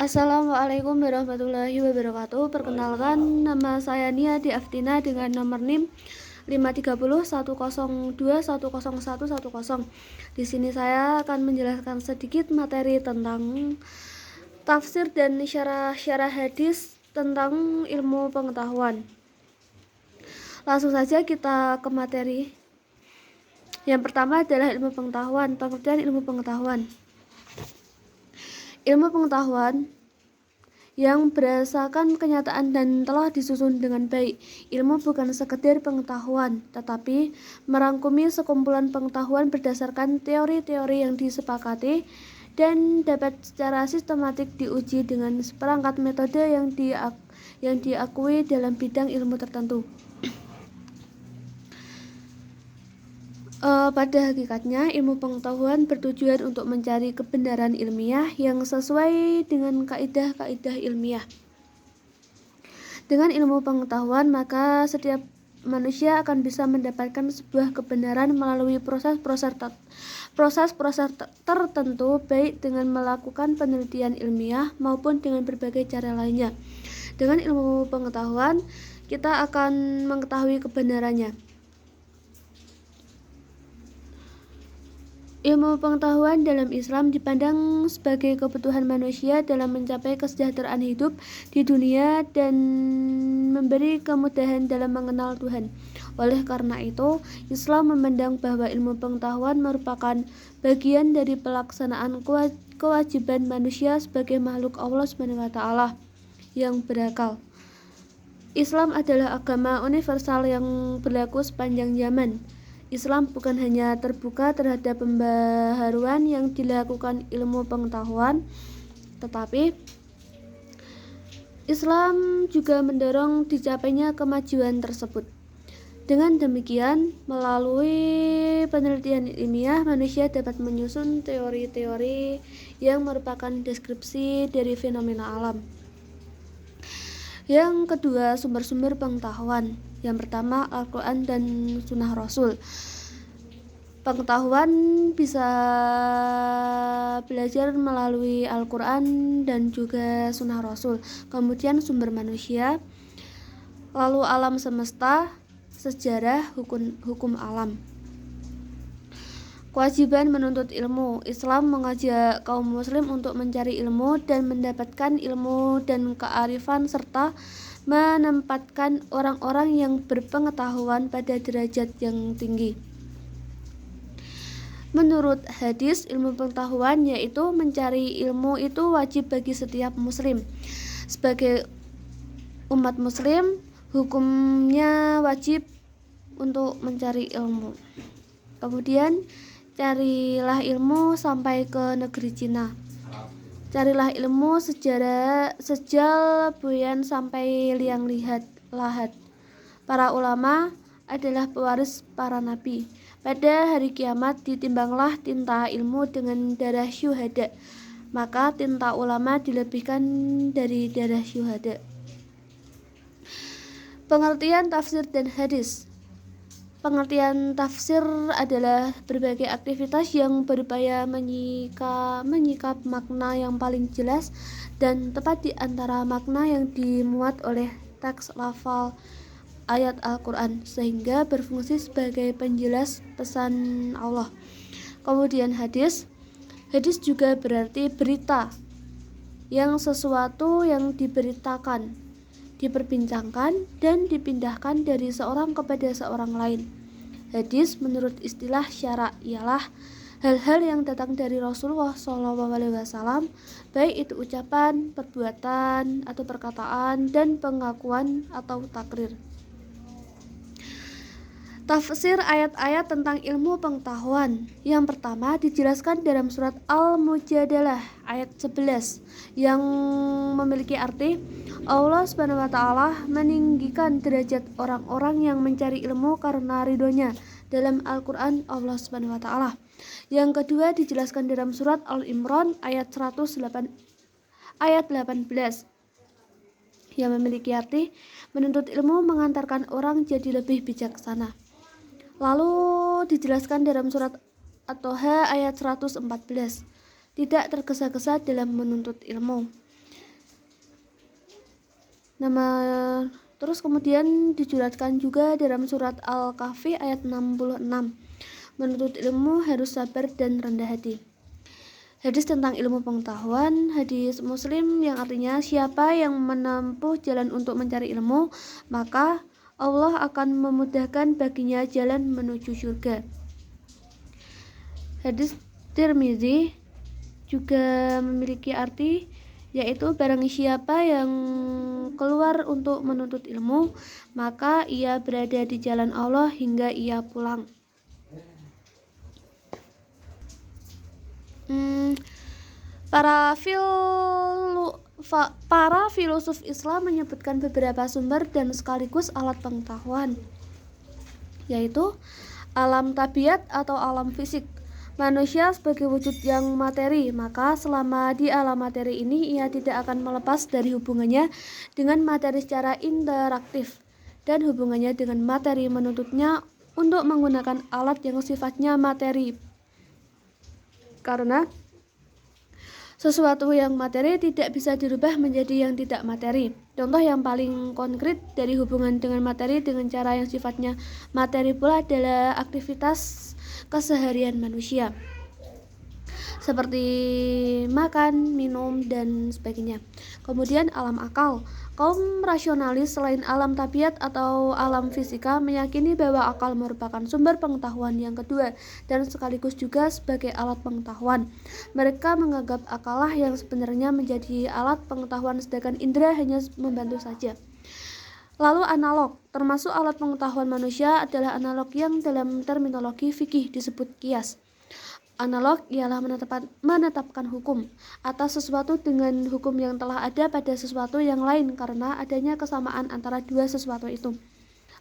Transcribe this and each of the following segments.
Assalamualaikum warahmatullahi wabarakatuh. Perkenalkan, nama saya Nia Di Aftina dengan nomor NIM 53010210110. Di sini saya akan menjelaskan sedikit materi tentang tafsir dan syarah hadis tentang ilmu pengetahuan. Langsung saja kita ke materi. Yang pertama adalah ilmu pengetahuan. Pengertian ilmu pengetahuan. Ilmu pengetahuan yang berdasarkan kenyataan dan telah disusun dengan baik. Ilmu bukan sekedar pengetahuan, tetapi merangkumi sekumpulan pengetahuan berdasarkan teori-teori yang disepakati dan dapat secara sistematik diuji dengan seperangkat metode yang diakui dalam bidang ilmu tertentu. Pada hakikatnya, ilmu pengetahuan bertujuan untuk mencari kebenaran ilmiah yang sesuai dengan kaidah-kaidah ilmiah. Dengan ilmu pengetahuan, maka setiap manusia akan bisa mendapatkan sebuah kebenaran melalui proses-proses tertentu, baik dengan melakukan penelitian ilmiah maupun dengan berbagai cara lainnya. Dengan ilmu pengetahuan, kita akan mengetahui kebenarannya. Ilmu pengetahuan dalam Islam dipandang sebagai kebutuhan manusia dalam mencapai kesejahteraan hidup di dunia dan memberi kemudahan dalam mengenal Tuhan. Oleh karena itu, Islam memandang bahwa ilmu pengetahuan merupakan bagian dari pelaksanaan kewajiban manusia sebagai makhluk Allah SWT yang berakal. Islam adalah agama universal yang berlaku sepanjang zaman. Islam bukan hanya terbuka terhadap pembaharuan yang dilakukan ilmu pengetahuan, tetapi Islam juga mendorong dicapainya kemajuan tersebut. Dengan demikian, melalui penelitian ilmiah, manusia dapat menyusun teori-teori yang merupakan deskripsi dari fenomena alam. Yang kedua, sumber-sumber pengetahuan. Yang pertama, Al-Quran dan Sunnah Rasul. Pengetahuan bisa belajar melalui Al-Quran dan juga Sunnah Rasul. Kemudian sumber manusia, lalu alam semesta, sejarah, hukum alam. Kewajiban menuntut ilmu. Islam mengajak kaum muslim untuk mencari ilmu dan mendapatkan ilmu dan kearifan serta menempatkan orang-orang yang berpengetahuan pada derajat yang tinggi. Menurut hadis, ilmu pengetahuan yaitu mencari ilmu itu wajib bagi setiap muslim. Sebagai umat muslim, hukumnya wajib untuk mencari ilmu. Kemudian, carilah ilmu sampai ke negeri Cina. Carilah ilmu sejal buyan sampai liang lahat. Para ulama adalah pewaris para nabi. Pada hari kiamat ditimbanglah tinta ilmu dengan darah syuhada. Maka tinta ulama dilebihkan dari darah syuhada. Pengertian tafsir dan hadis. Pengertian tafsir adalah berbagai aktivitas yang berupaya menyikap makna yang paling jelas dan tepat di antara makna yang dimuat oleh teks lafal ayat Al-Quran, sehingga berfungsi sebagai penjelas pesan Allah. Kemudian hadis juga berarti berita, yang sesuatu yang diberitakan, diperbincangkan, dan dipindahkan dari seorang kepada seorang lain. Hadis menurut istilah syara ialah hal-hal yang datang dari Rasulullah SAW, baik itu ucapan, perbuatan, atau perkataan, dan pengakuan atau takrir. Tafsir ayat-ayat tentang ilmu pengetahuan. Yang pertama dijelaskan dalam surat Al-Mujadalah ayat 11 yang memiliki arti Allah SWT meninggikan derajat orang-orang yang mencari ilmu karena ridhonya dalam Al-Quran Allah SWT. Yang kedua dijelaskan dalam surat Al-Imran ayat 18 yang memiliki arti menuntut ilmu mengantarkan orang jadi lebih bijaksana. Lalu dijelaskan dalam surat At-Toha ayat 114, tidak tergesa-gesa dalam menuntut ilmu. Nama terus kemudian dijelaskan juga dalam surat Al-Kahfi ayat 66. Menuntut ilmu harus sabar dan rendah hati. Hadis tentang ilmu pengetahuan, hadis Muslim yang artinya siapa yang menempuh jalan untuk mencari ilmu, maka Allah akan memudahkan baginya jalan menuju surga. Hadis Tirmizi juga memiliki arti, yaitu barang siapa yang keluar untuk menuntut ilmu, maka ia berada di jalan Allah hingga ia pulang. Para filosof Islam menyebutkan beberapa sumber dan sekaligus alat pengetahuan, yaitu alam tabiat atau alam fisik. Manusia sebagai wujud yang materi, maka selama di alam materi ini ia tidak akan melepas dari hubungannya dengan materi secara interaktif, dan hubungannya dengan materi menuntutnya untuk menggunakan alat yang sifatnya materi, karena sesuatu yang materi tidak bisa dirubah menjadi yang tidak materi. Contoh yang paling konkret dari hubungan dengan materi dengan cara yang sifatnya materi pula adalah aktivitas keseharian manusia, seperti makan, minum, dan sebagainya. Kemudian alam akal. Kaum rasionalis selain alam tabiat atau alam fisika meyakini bahwa akal merupakan sumber pengetahuan yang kedua dan sekaligus juga sebagai alat pengetahuan. Mereka menganggap akalah yang sebenarnya menjadi alat pengetahuan, sedangkan indera hanya membantu saja. Lalu analog, termasuk alat pengetahuan manusia, adalah analog yang dalam terminologi fikih disebut qiyas. Analog ialah menetapkan hukum atas sesuatu dengan hukum yang telah ada pada sesuatu yang lain karena adanya kesamaan antara dua sesuatu itu.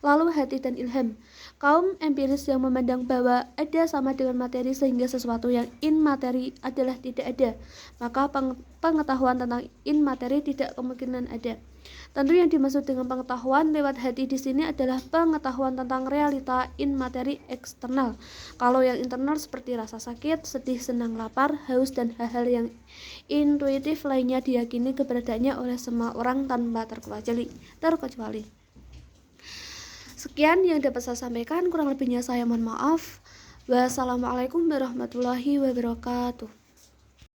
Lalu hati dan ilham. Kaum empiris yang memandang bahwa ada sama dengan materi sehingga sesuatu yang in materi adalah tidak ada, maka pengetahuan tentang in materi tidak kemungkinan ada. Tentu yang dimaksud dengan pengetahuan lewat hati di sini adalah pengetahuan tentang realita in materi eksternal. Kalau yang internal seperti rasa sakit, sedih, senang, lapar, haus, dan hal-hal yang intuitif lainnya diyakini keberadaannya oleh semua orang tanpa terkecuali. Sekian yang dapat saya sampaikan, kurang lebihnya saya mohon maaf. Wassalamualaikum warahmatullahi wabarakatuh.